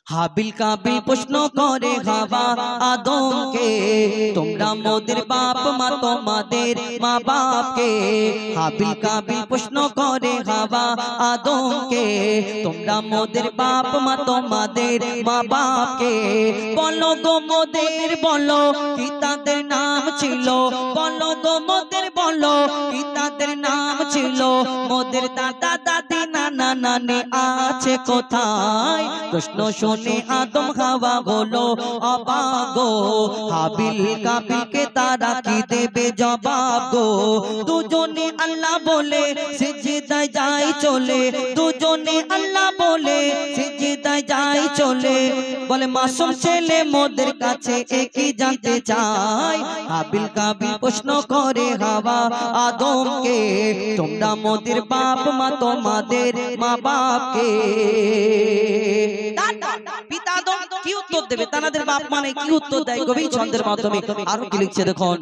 হাবিল কাবিল প্রশ্ন করে হাওয়া আদমকে, তোমরা মোদের বাপ মা তোমাদের মা বাপকে। হাবিল কাবিল প্রশ্ন করে হাওয়া আদমকে, তোমরা মোদের বাপ মা তোমাদের মা বাপকে। বলো গো মোদের বলো কি তাদের নাম ছিল, বলো গো মোদের বলো কি তাদের নাম ছিল। মোদের দাদা দাদি নানা নানি আছে কোথায়? প্রশ্ন শুনে আদম হাওয়া হলো অবাক গো। হাবিল কাবিলকে তারা কি দেবে জবাব গো। দুজনে আল্লাহ বলে সিজদায় যায় চলে, দুজনে আল্লাহ বলে সিজদায় যায় চলে। বলে মাসুম ছেলে মোদের কাছে একই জানতে চাই। হাবিল কাবিল প্রশ্ন করে হাওয়া আদমকে, তোমরা মোদের বাপ মা তোমাদের মা বাপকে। পিতা আদম কি উত্তর দেবে? তাদের বাপ মানে কি উত্তর দেয়? কবি ছন্দের মাধ্যমে আরো কি লিখছে দেখুন।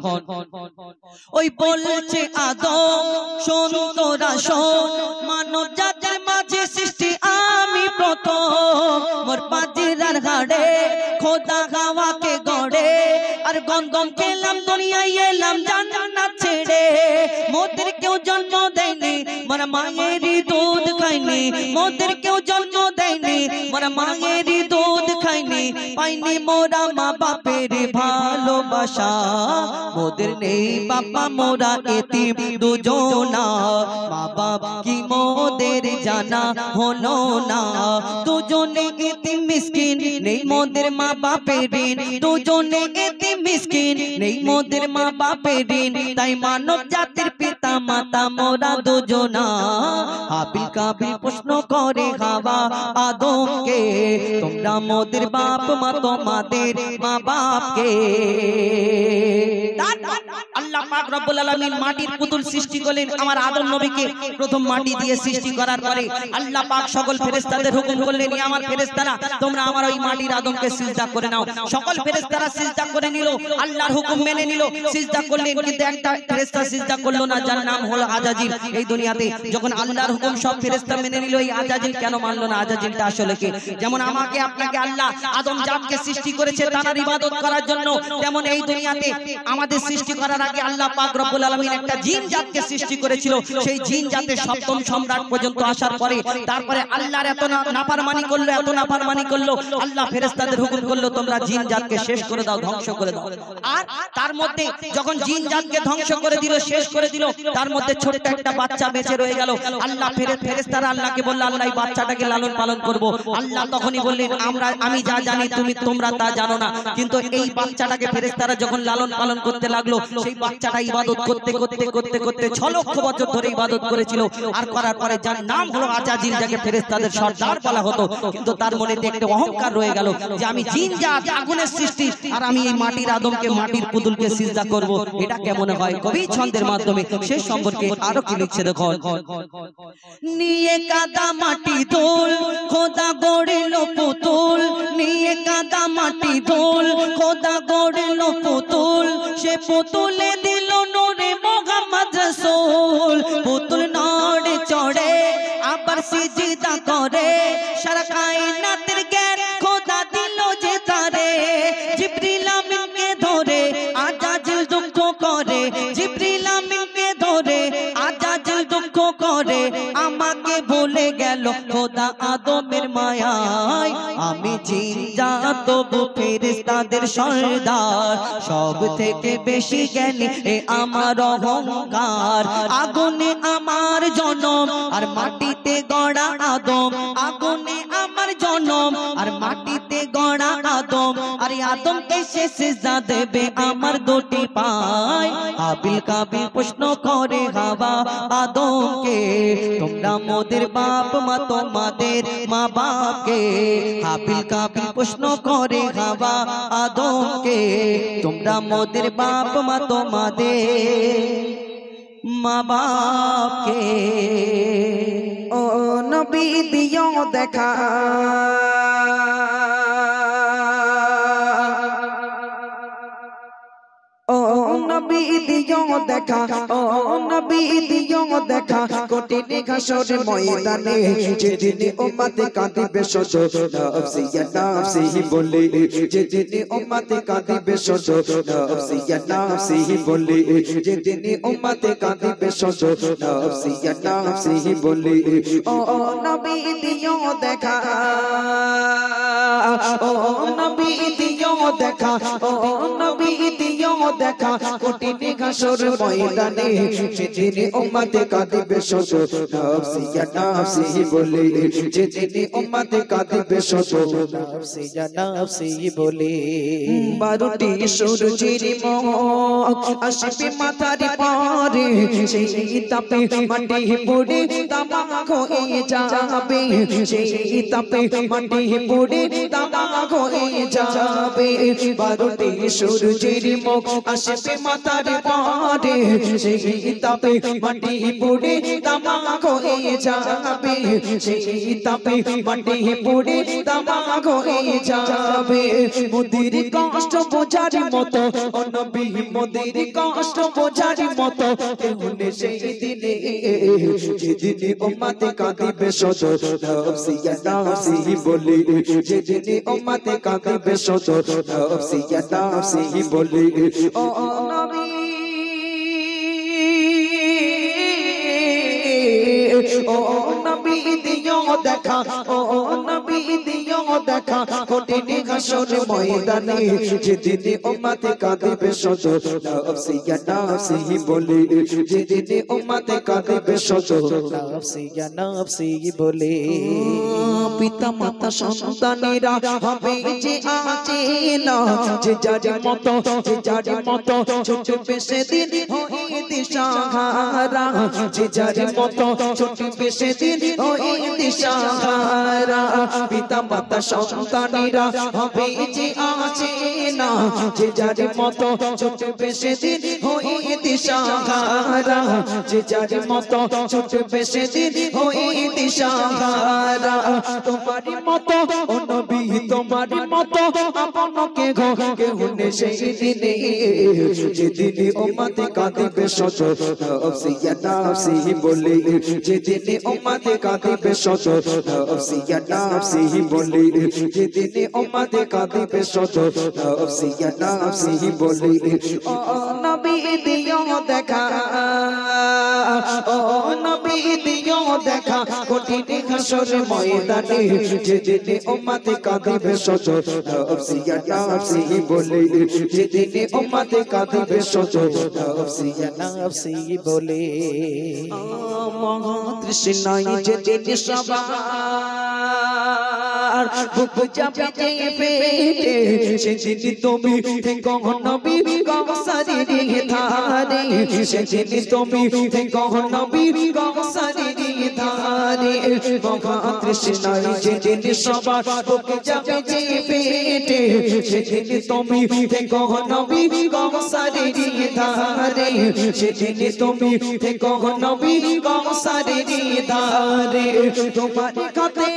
ওই বলছে আদম শোন তোরা শোন, মানব জাতির মাঝে সৃষ্টি আমি প্রথম। মোর পাজিরার হাড়ে খোদা হাওয়াকে গড়ে, আর গন্ধম খেলাম দুনিয়ায় এলাম জান্নাত ছেড়ে। মোদের কেউ জন্ম দেয়নি মোরা মায়েরই দুধ খাইনি, মোদের কেউ জন্ম দেয়নি মোরা মায়েরই দুধ খাইনি। পাইনি মোরা মা বাপের ভালোবাসা, মোদের নেই বাবা মোরা এতিম দুজনা। মা বাপ কি মোদের জানা হলো না, দুজনে এতিম মিসকিন নেই মোদের মা বাপের ঋণ। দুজনে এতিম মিসকিন নেই মোদের মা বাপের ঋণ। তাই মানব জাতির পিতা মাতা মোরা দুজনা। হাবিল কাবিল প্রশ্ন করে হাওয়া আদমকে, তোমরা মোদের বাপ মা তোমাদের মা বাপকে। আল্লাহ পাক রব্বুল আলামিন মাটির পুতুল সৃষ্টি করলেন আমার আদম নবীকে। প্রথম মাটি দিয়ে সৃষ্টি করার পরে আল্লাহ পাক সকল ফেরেশতাদের হুকুম করলেন, আমার ফেরেশতারা তোমরা আমার ওই মাটির আদমকে সিজদা করে নাও। সকল ফেরেশতারা সিজদা করে নিল, আল্লাহর হুকুম মেনে নিল, সিজদা করলেন। কিন্তু একটা ফেরেশতা সিজদা করলো না, যার নাম হলো আজাজিল। এই দুনিয়াতে যখন আল্লাহর হুকুম সব ফেরেশতা মেনে নিল, এই আজাজিল কেন মানলো না? আজাজিলটা আসলে কে? যেমন আমাকে আপনাকে আল্লাহ আদম জাতকে সৃষ্টি করেছে তার ইবাদত করার জন্য, তেমন এই দুনিয়াতে আমাদের সৃষ্টি করার আগে আল্লাহ পাক রব্বুল আলামিন একটা জিন জাতকে সৃষ্টি করেছিল। সেই জিন জাতের সপ্তম সম্রাট পর্যন্ত আসার পরে তারপরে আল্লাহর এত নাফরমানি করলো, এত নাফরমানি করলো, আল্লাহ ফেরেশতাদের হুকুম করলো তোমরা জিন জাতকে শেষ করে দাও, ধ্বংস করে দাও। আর তার মধ্যে যখন জিন জাতকে ধ্বংস করে দিল, শেষ করে দিল, তার মধ্যে ছোট্ট একটা বাচ্চা বেঁচে রয়ে গেল। আল্লাহ ফেরেশতারা আল্লাহকে বলল আল্লাহ এই বাচ্চাটাকে লালন পালন করব। আল্লাহ তখনই বললেন আমি যা জানি তোমরা তা জানো না। কিন্তু এই বাচ্চাটাকে ফেরেশতারা যখন লালন পালন করতে লাগলো, সেই বাচ্চাটা ইবাদত করতে করতে করতে করতে 6 লক্ষ বছর ধরে ইবাদত করেছিল। আর করার পরে যার নাম হলো আজাজিল, যাকে ফেরেশতাদের সর্দার বলা হতো, কিন্তু তার মনে একটা অহংকার রয়ে গেল যে আমি জিন জাত আগুনের সৃষ্টি, আর আমি এই মাটির আদমকে মাটির পুতুলকে সিজদা করব। এটা কেমন হয়? কবি ছন্দের মাধ্যমে সে সম্পর্কে আরো কি লিখছে দেখো। নিয়ে কাদা মাটি ধুল খোদা গড়িল পুতুল, নিয়ে কাদা মাটি ধুল খোদা গড়িল পুতুল। সে পুতুলে দিল নূরে মুহাম্মদ রাসূল। পুতুল নড়ে চড়ে আবার সিজদা করে, সারা কায়নাতের জ্ঞান খোদা দিল যে তারে। জিবরিল আমিনকে ধরে আজাজিল দুঃখ করে, জিবরিল আমিনকে ধরে আজাজিল দুঃখ করে। আমাকে ভুলে গেল খোদা আদমের মায়ায়, আমি জিন জাত তবু ফেরেশতাদের সর্দার। সব থেকে বেশি জ্ঞানী এ আমার অহংকার। আগুনে আমার জনম আর মাটিতে গড়া আদম, আগুনে আমার জনম আর মাটিতে গড়া আদম। আর আদমকে সে সিজদা দেবে আমার দুটি পায়। হাবিল কাবিল প্রশ্ন করে হাওয়া আদমকে, তোমরা মোদের বাপ মা তোমাদের মা বাপকে। হাবিল কাবিল প্রশ্ন করে হাওয়া আদমকে, তোমরা মোদের বাপ মা তোমাদের মা বাপকে। ও নবী দিও দেখা, ও নবী দিও দিও দেখা ও নবী দিও দেখা কঠিন হাসর ময়দানে যেদিন উম্মত কাঁদিবে শত নফসি ইয়া নফসি বলে যেদিন উম্মত কাঁদিবে শত নফসি ইয়া নফসি বলে যেদিন উম্মত কাঁদিবে শত নফসি ইয়া নফসি বলে ও নবী দিও দেখা ও নবী দিও দেখা ও নবী দিও দেখা কঠিন হাসর ময়দানে যেদিন উম্মত কাঁদিবে শত নফসি ইয়া নফসি বলে যেদিন উম্মত কাঁদিবে শত নফসি ইয়া নফসি বলে 12টি সূর্যের মুখ আসবে মাথার পরে সেই তাপে মাটি পড়ে তামাক হয়ে যাবে সেই তাপে মাটি পড়ে তামাক হয়ে যাবে 12টি সূর্যের মুখ আসবে মাথার পরে সেই তাপে মাটি পড়ে তামাক হয়ে যাবে সেই তাপে মাটি পড়ে তামাক হয়ে যাবে মোদের কষ্ট বোঝার মতো ও নবী মোদের কষ্ট বোঝার মতো কেউ নেই সেই দিনে যেদিনে উম্মত কাঁদিবে শত নফসি ইয়া নফসি বলে যেদিনে উম্মত কাঁদিবে শত নফসি ইয়া নফসি বলে ও নবী ও নবী দিও দেখা ও নবী দিও দেখা কঠিন হাসর ময়দানে যেদিন উম্মত কাঁদিবে শত নফসি ইয়া নফসি বলে যেদিন উম্মত কাঁদিবে শত নফসি ইয়া নফসি বলে পিতা মাতা সন্তানেরা হবে যে আছে না যে যার মতো যে যার মতো ছুটবে সেদিন হয়ে দিশাহারা যে যার মতো ছুটবে সেদিন হয়ে দিশাহারা পিতা মাতা সন্তানেরা হবে যে আছে না যে যার মতো ছুটবে সেদিন হয়ে দিশাহারা যে যার মতো ছুটবে সেদিন হয়ে দিশাহারা তোমার মতো ও নবী তোমার মতো আপনকে গো কেউ নেই সেই দিনে যেদিনে উম্মত কাঁদিবে শত নফসি ইয়া নফসি বলে যেদিনে উম্মত কাঁদিবে শত নফসি ইয়া নফসি বলে যেদিনে উম্মত কাঁদিবে শত নফসি ইয়া নফসি বলে ও নবী দিও দেখা ও নবী দিও দেখা কঠিন হাসর ময়দানে যেদিনে উম্মত কাঁদিবে শত নফসি ইয়া নফসি বলে যেদিনে উম্মত কাঁদিবে শত নফসি ইয়া নফসি বলে মহাতৃষ্ণায় যেদিন সবার বুক যাবে যে পেটে সেদিন তুমি থেকো নবী কওসারের ধারে সেদিন তুমি থেকো নবী কওসারের ধারে মহাতৃষ্ণায় যেদিন সবার বুক যাবে যে পেটে সেদিন তুমি থেকো নবী কওসারের ধারে সেদিন তুমি থেকো নবী কওসারের ধারে তোমার কাছে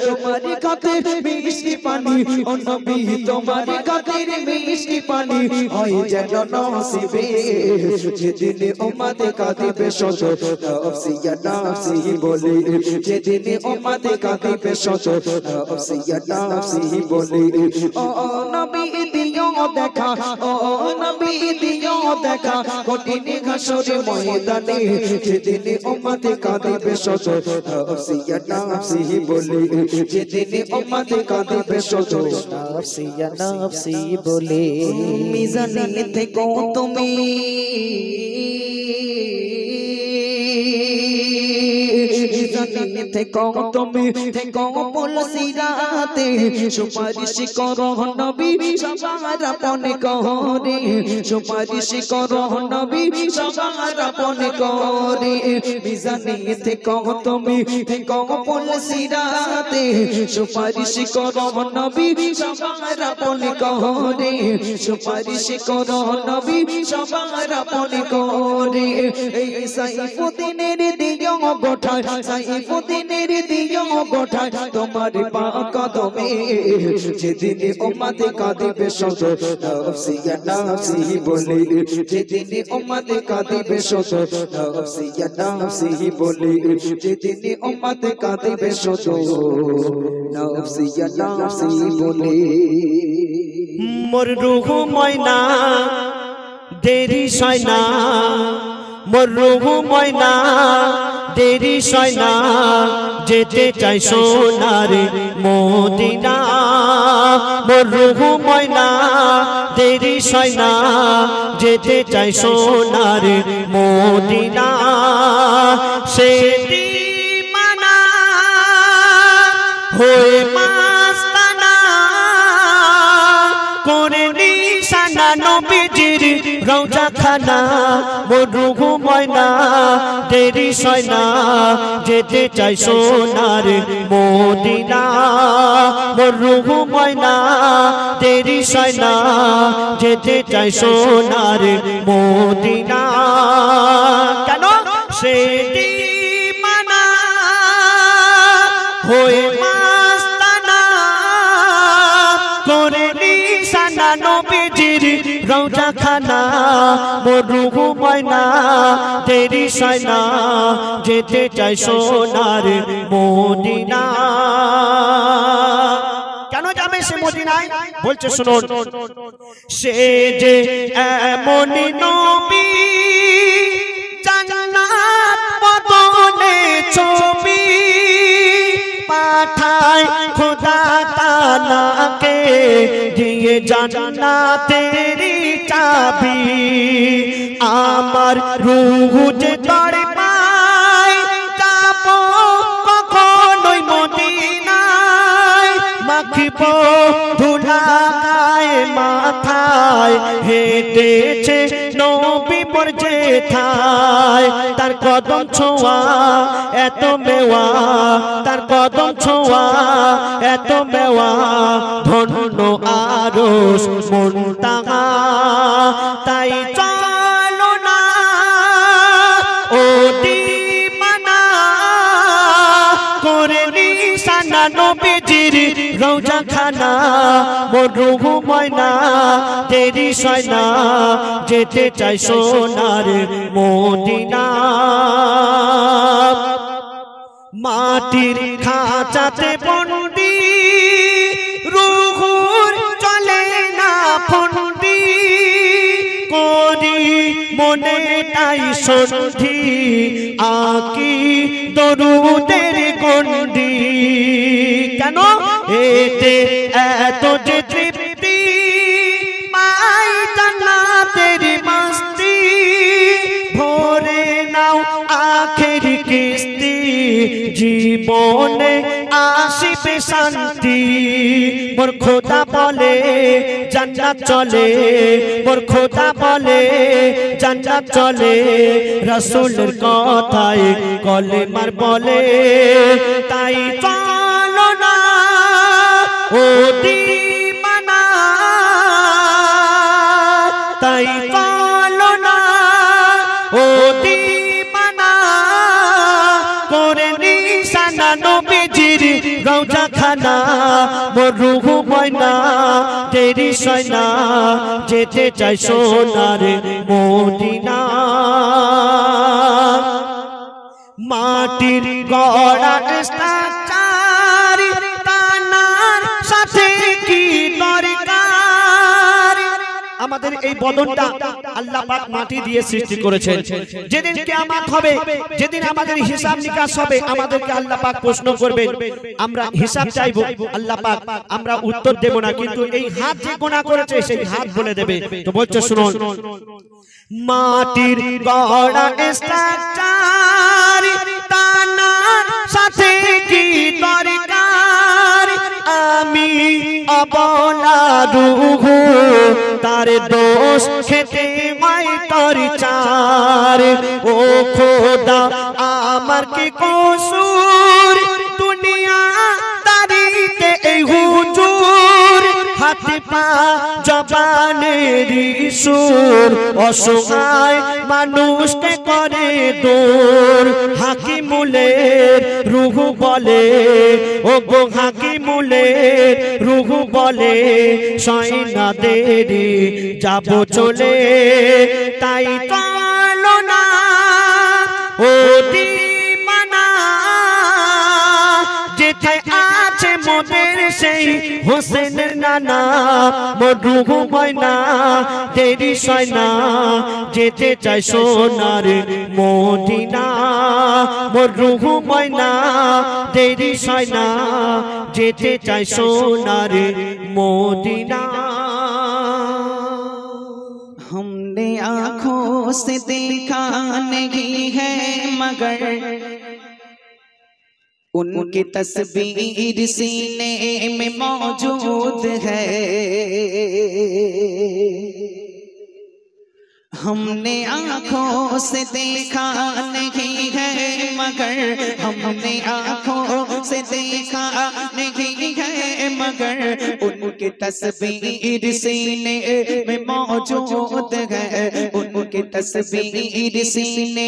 তোমার খাতির মিষ্টি পানি ও নবী তোমার খাতির মিষ্টি পানি হয় যেন নসিবে যেদিন উম্মত কাঁদিবে শত নফসি ইয়া নফসি বলে যেদিন উম্মত কাঁদিবে শত নফসি ইয়া নফসি বলে ও নবী দিও দেখা ও নবী দিও দেখা কঠিন হাসর ময়দানে যেদিন উম্মত কাঁদিবে শত নফসি ইয়া নফসি বলে যেদিনে উম্মত কাঁদিবে শত নফসি ইয়া নফসি বলে মিজানে থেকো তুমি মিজানে থেকো তুমি থেকো পুলসিরাতে সুপারিশ করো নবী সবার আপন করে সুপারিশ করো নবী সবার আপন করে মিজানে থেকো তুমি থেকো পুলসিরাতে সুপারিশ করো নবী সবার আপন করে সুপারিশ করো নবী সবার আপন করে এই সাইফুদ্দিনের দিও গোঠায় সাইফুদ্দিনের দিও গোঠায় তোমার পাক কদমে যেদিন উম্মত কাঁদিবে শত নফসি ইয়া নফসি বলে যেদিন উম্মত কাঁদিবে শত নফসি ইয়া নফসি বলে যেদিন উম্মত কাঁদিবে শত নফসি ইয়া নফসি বলে মোর রূহ ময়না দেরি সয় না মোর রূহ ময়না দেরি সয় না যেতে চাই সোনার মদিনা মোর রূহ ময়না দেরি সয় না যেতে চাই সোনার মদিনা সে দিওয়ানা হয়ে মাস্তানা করে নিশানা নবীজির রওজা খানা মোর রূহ ময়না দেরি সয় না যেতে চাই সোনার মদিনা মোর রূহ ময়না দেরি সয় না যেতে চাই সোনার মদিনা কেন সে দিওয়ানা হয়ে মাস্তানা করে নিশানা নবীজির রওজা খানা মোর রূহ ময়না দেরি সয় না যেতে চাই সোনার মদিনা কেন যাবে সে মদিনায় বলছে শুনুন সে যে এমনই নবী জান্নাত বদনে ছবি পাঠায় খোদা তাআলাকে দিয়ে জান্নাতের চাবি আমার রূহ যে তড়ে পায় যাব কখনোই মদিনায় মাখিব ধুলা গায়ে মাথায় হেঁটেছে নবী মোর যেথায় তার কদম ছোঁয়া এত মেওয়া তার কদম ছোঁয়া এত মেওয়া ধন্য আরশ মুনতাহা তাই চলো না ও দিওয়ানা করে নিশানা নবীজির রওজা খানা মোর রূহ ময়না দেরি সয় না যেতে চাই সোনার মদিনা মাটির খাঁচাতে বন্দি রূহুর চলে না ফন্দি করি মনে তাই সন্ধি আকি দরুদের গন্ডি কেন এতে এত যে তৃপ্তি পাই জান্নাতের মাস্তি ভরে নাও আখের কিস্তি জীবনে আসিবে শান্তি মোর খোদা বলে জান্নাত চলে মোর খোদা বলে জান্নাত চলে রাসূলের কথায় কলেমার বলে তাই চলো না ও দিওয়ানা তাই চলো না ও দিওয়ানা করে নিশানা নবীজির রওজা খানা মোর রূহ ময়না দেরি সয় না যেতে চাই সোনার মদিনা মাটির গড়া স্ট্রাকচার তানার সাথে কি দরকার আমাদের এই বদনটা আল্লাহ পাক মাটি দিয়ে সৃষ্টি করেছেন যেদিন কিয়ামত হবে যেদিন আমাদের হিসাব নিকাশ হবে আমাদেরকে আল্লাহ পাক প্রশ্ন করবেন আমরা হিসাব চাইবো আল্লাহ পাক আমরা উত্তর দেব না কিন্তু এই হাত যে গুনাহ করেছে সেই হাত বলে দেবে তো বলছে শুনুন মাটির গড়া স্ট্রাকচার তানার সাথে কি দরকার আমি অবলা রূহ তার দোষ খেতে হয় তোর চার ও খোদা আমার কি কসুর দুনিয়া দারিতে এই হুজুর হাত হাত পা জবানের সুর অসহায় মানুষকে করে দূর হাকিমুলের রূহ বলে ও গো হাকিমুলের রূহ বলে সয়না দেরি যাব চলে তাই চলো না ও দিমানা যেথায় আছে মোদের সেই হোসেনের নানা মোর রূহ ময়না দেরি সয়না যেতে চাই সোনার মদিনা মোর রূহ ময়না দেরি সয়না যেতে চাই সোনার মদিনা हमने आँखों से देखा नहीं है मगर उनकी तस्वीर सीने में मौजूद है। हमने आँखों से देखा नहीं है मगर हमने आँखों से देखा नहीं है मगर उनकी तस्वीर सीने में मौजूद है। उनकी तस्वीर सीने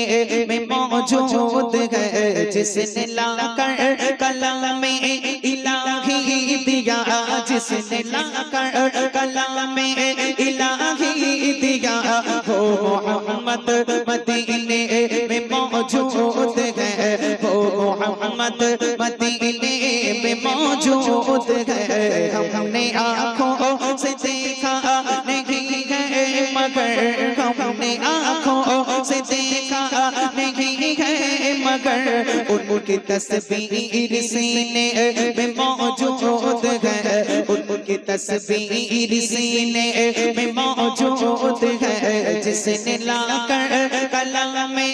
में मौजूद है। जिसने लाकर कलम में इलाही दिया जिसने लाकर कलम में इलाही दिया वो मोहम्मद मदीने में मौजूद है। वो मोहम्मद मदीने में मौजूद है। हमने आँखों से देखा नहीं है मगर हमने आँखों से देखा नहीं है मगर उनकी तस्वीर सीने में मौजूद है। उनकी तस्वीर सीने में मौजूद है। जिसने लाकर कलम में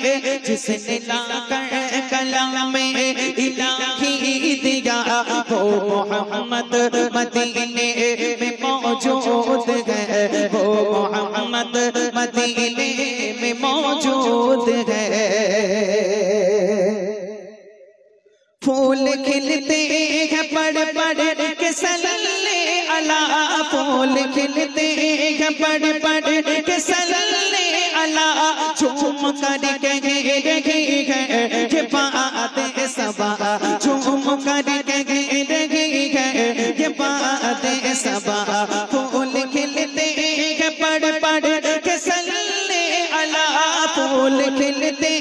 जिसने लाकर कलम में इलाही दिया वो मोहम्मद मदीने में मौजूद है। वो मोहम्मद मदीने में मौजूद है। फूल खिलते हैं पड़ पड़ के सल्ले अला फूल खिलते हैं पड़ पड़ के सल्ले अला झूम कर कहे रही है कि बात सबा झूम कर कहे रही है कि बात सबा फूल खिलते हैं पड़ पड़ के सल्ले अला फूल खिलते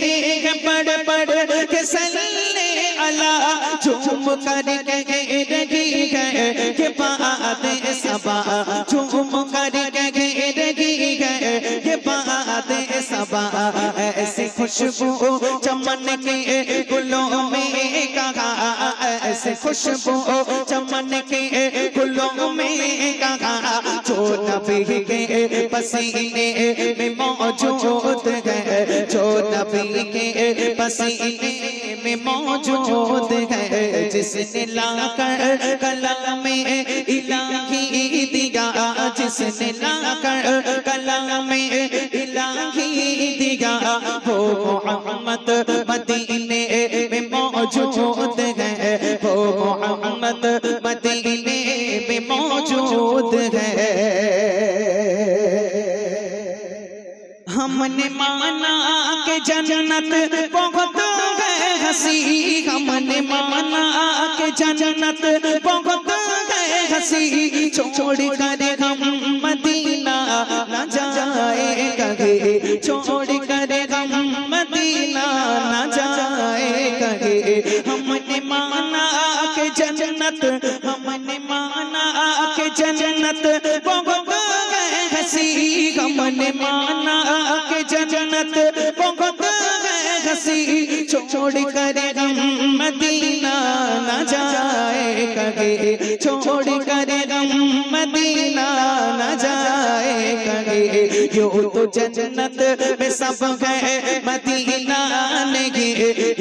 हैं पड़ पड़ के सल्ले अला झूम कर कहे रही है कि बात सबा झूम कर कहे रही है कि बात सबा ऐसी खुशबू चमन के गुलों में कहा ऐसे खुशबू चमन के गुलों में कहा जो नबी के पसीने में मौजूद है। जो नबी के पसीने में मौजूद है। जिसने लाकर कलम में इलाही दिया जिसने लाकर कलम में इलाही दिया वो मोहम्मद मदीने में मौजूद है। वो मोहम्मद मदीने में मौजूद है। हमने माना कि जन्नत बहुत है हंसी हमने माना कि जन्नत बहुत है हंसी छोड़ कर हम मदीना न जाए कहे छोड़ कर हम मदीना न जाए कहे। हमने माना कि जन्नत हमने माना कि जन्नत बहुत है हंसी हमने माना कि जन्नत बहुत है हंसी छोड़ कर हम मदीना न जाए कहे छोड़ कर हम मदीना न जाए कहे। यो तो जन्नत में सब है मदीना नहीं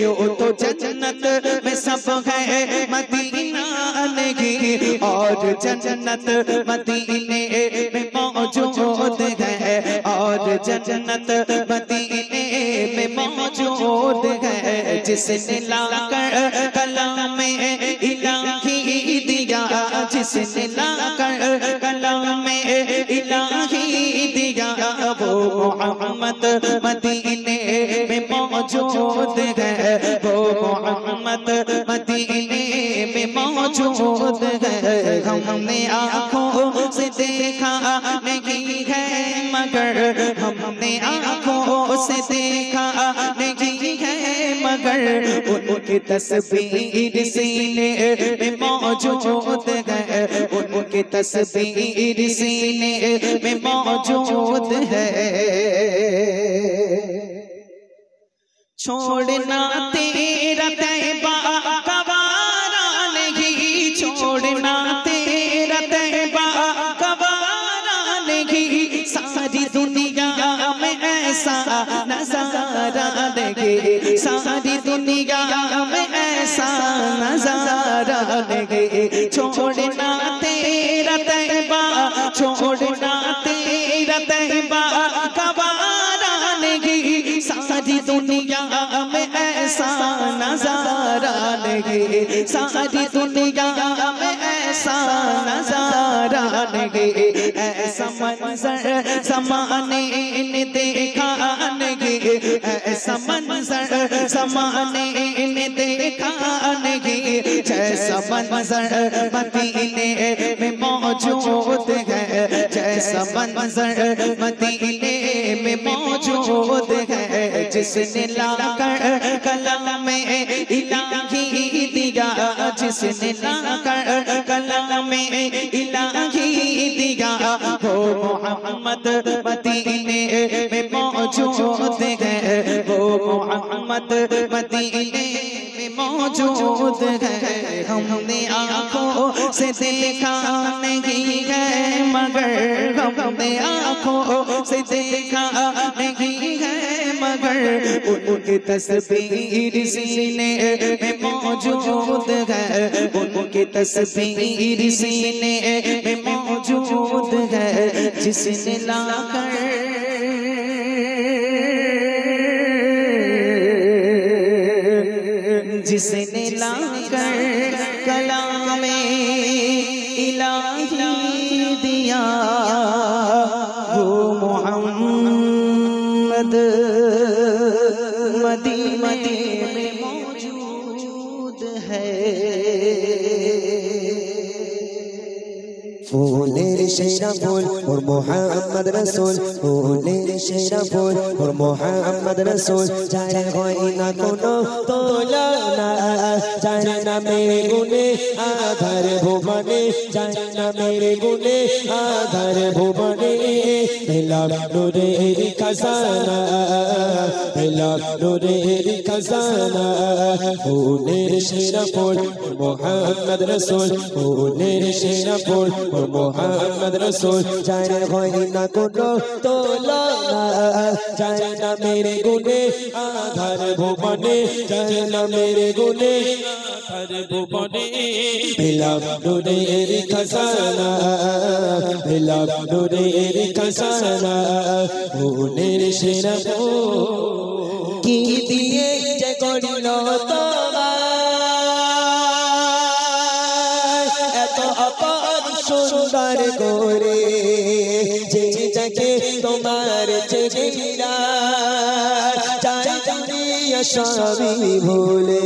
यो तो जन्नत में सब है मदीना नहीं और जन्नत मदीने में मौजूद है और जन्नत मदीने में मौजूद है। जिसने लाकर कलम में इलाही दिया जिसने लाकर कलम मोहम्मद मदीने में मौजूद है, वो मोहम्मद मदीने में मौजूद है। हमने आँखों से देखा नहीं है मगर, हमने आँखों से देखा नहीं है मगर, उनकी तस्वीर सीने में मौजूद है, उनकी तस्वीर सीने में मौजूद है। छोड़ना तेरा तैबा गवारा नहीं, छोड़ना तेरा तैबा गवारा नहीं, सारी दुनिया में ऐसा नजारा नहीं, सारी दुनिया में ऐसा नजारा नहीं। छोड़ना तेरा तैबा, छोड़ना तेरा तैबा गवारा नहीं, सारी दुनिया में ऐसा नजारा नहीं, सारी दुनिया में ऐसा नजारा नहीं। ऐसा मंजर ज़माने ने देखा नहीं, ऐसा मंजर ज़माने ने देखा नहीं, जैसा मंजर मदीने में मौजूद है, जैसा मंजर मदीने में मौजूद है। जिसने लाकर कलम में इलाही दिया, जिसने लाकर कलम में इलाही दिया, वो मोहम्मद मदीने में मौजूद है, वो मोहम्मद मदीने में मौजूद है। हमने आँखों से देखा नहीं है मगर, हमने आँखों से देखा नहीं है मगर, उनकी तस्वीर सीने में मौजूद है, उनकी तस्वीर सीने में मौजूद है। जिसने लाकर जिसने लाकर कलाम में इलाही दिया, वो मोहम्मद मदीने में मौजूद है। फूलेर शेरा फूल और मोहम्मद रसूल, फूलेर शेरा फूल और मोहम्मद रसूल, जाने कोई ना कोनो तुलना, जाने ना मेरे गुने आधार भुवने, जाने ना मेरे गुने आधार भुवने। मिला नूरेरी खजाना, मिला नूरेरी खजाना, फूलेर शेरा फूल मोहम्मद रसूल, फूलेर शेरा फूल मोहम्मद रसूल, जाने कोई ना कोनो तुलना, जाने ना मेरे गुने आधार भुवने, जाने ना मेरे गुने आधार भुवने। मिला नूरेरी खजाना, मिला नूरेरी खजाना, फूलेर शेरा फूल की दिए যে করিল তোমার এত অপার সুন্দর করে, যে যাকে তোমার চেনা চাই দুনিয়া সবই ভুলে,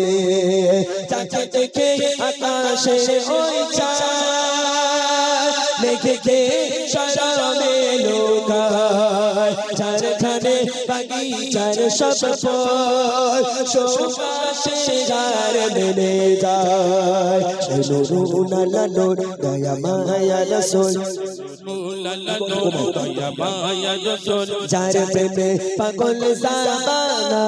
যাকে দেখে আকাশে ওই চাঁদ দেখে শরমে লোকায়, যার খানে বাগিচার সব ফল সুবাসে যার মেলে যায়। নুরুন আলা নূর দয়া মায়া রাসূল, যার প্রেমে পাগল জামানা,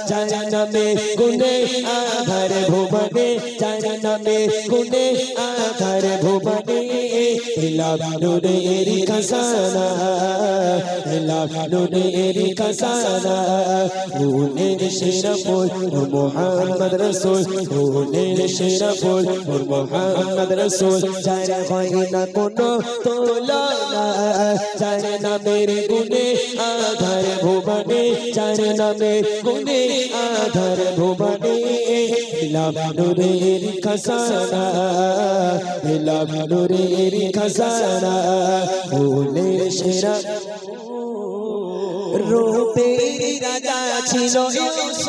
যার নামে গুনে আধার ভুবনে, যার নামে গুনে আধার ভুবনে। ইলাম নূরেরি খাজানা, ইলাম নূরেরি খাজানা, ফুলের সেরা ফুল মোহাম্মদ রসূল, ফুলের সেরা ফুল মোহাম্মদ রসূল, যার হয় না কোনো তুলনা, যার নামের গুণে আধার ভুবনে, যার নামের গুণে আধার ভুবনে। ইলাম নূরেরি খাজানা, ইলাম নূরেরি খাজানা, ফুলের সেরা রূপের রাজা ছিল ইউসুফ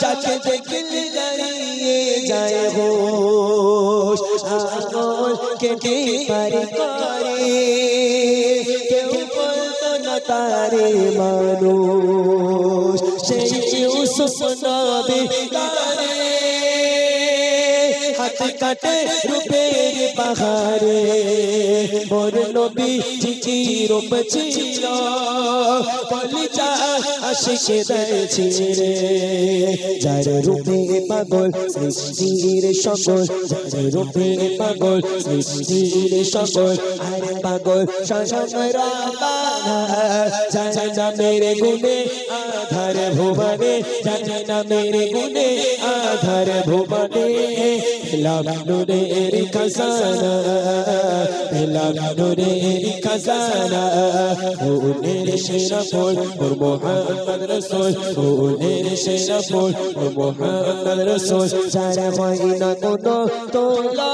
যাকে দেখলে দাঁড়িয়ে যায় হোশ আঙুল কেটে পার করে কেউ বলতো না তারে মানুষ সেই ইউসুফ নবী তারে হাত কাটে রূপের পাহাড়ে মোর নবী চিরূপ ছিল কলিজা আশিকে দিয়েছিল রে যার রূপে পাগল সৃষ্টির সকল যার রূপে পাগল সৃষ্টির সকল আর পাগল সংসারা জানা মেরে গুণে আধার ভুবনে জানা মেরে গুণে আধার ভুবনে লাভ নূরের খাজানা লাভ নূরের খাজানা ফুলের সেরা ফুল ওর মুহাম্মদ রাসূল ফুলের সেরা ফুল ওর মুহাম্মদ রাসূল যারা মহিনা কোনো তোলা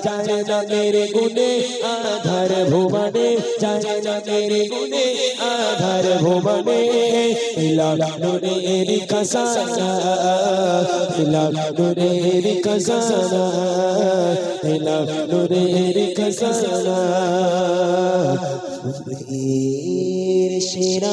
যারা নামের গুণে আধার ভুবনে যারা নামের গুণে আধার ভুবনে লাভ নূরের খাজানা লাভ নূরের খাজানা লাভ নূরের খাজানা ফুলের সেরা